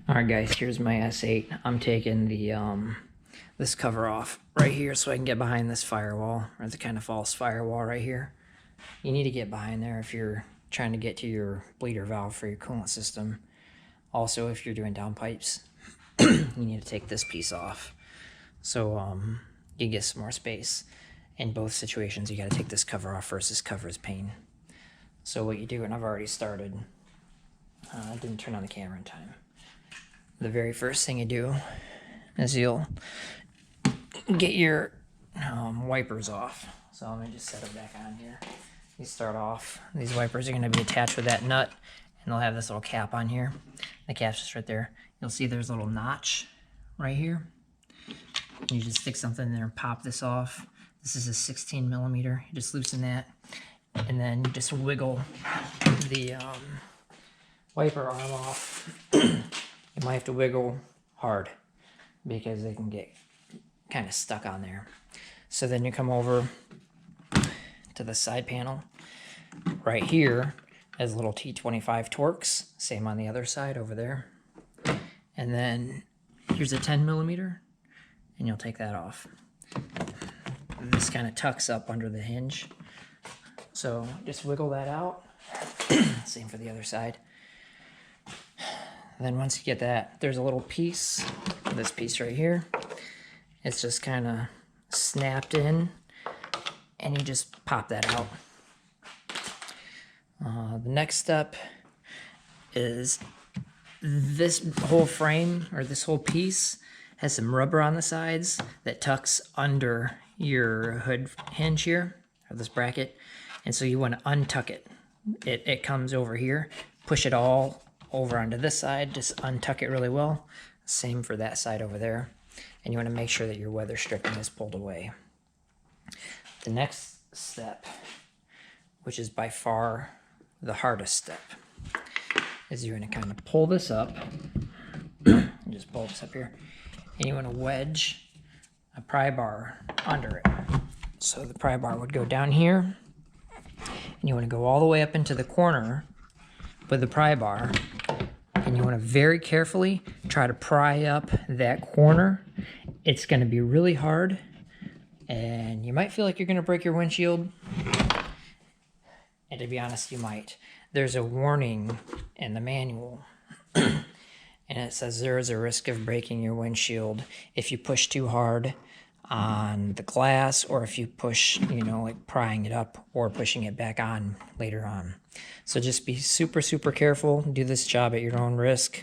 Alright guys, here's my S8. I'm taking the this cover off right here so I can get behind this firewall, or the kind of false firewall right here. You need to get behind there if you're trying to get to your bleeder valve for your coolant system. Also, if you're doing downpipes, you need to take this piece off. So you get some more space. In both situations, you got to take this cover off first. This cover is pain. So what you do, and I've already started, I didn't turn on the camera in time. The very first thing you do is you'll get your wipers off. So let me just set it back on here. You start off, these wipers are going to be attached with that nut, and they'll have this little cap on here. The cap's just right there. You'll see there's a little notch right here. You just stick something in there and pop this off. This is a 16 millimeter. You just loosen that, and then you just wiggle the wiper arm off. You might have to wiggle hard because they can get kind of stuck on there. So then you come over to the side panel. Right here has little T25 Torx. Same on the other side over there. And then here's a 10 millimeter, and you'll take that off. This kind of tucks up under the hinge. So just wiggle that out. Same for the other side. And then once you get that, there's a little piece, this piece right here. It's just kind of snapped in, and you just pop that out. The next step is this whole frame, or this whole piece, has some rubber on the sides that tucks under your hood hinge here, or this bracket. And so you want to untuck it. It comes over here, push it all over onto this side, just untuck it really well. Same for that side over there. And you want to make sure that your weather stripping is pulled away. The next step, which is by far the hardest step, is you're going to kind of pull this up. Just pull this up here. And you want to wedge a pry bar under it. So the pry bar would go down here, and you want to go all the way up into the corner with the pry bar, and you want to very carefully try to pry up that corner. It's going to be really hard, and you might feel like you're going to break your windshield, and to be honest, you might. There's a warning in the manual, and it says there is a risk of breaking your windshield if you push too hard on the glass, or if you push, like prying it up or pushing it back on later on. So just be super, super careful. Do this job at your own risk.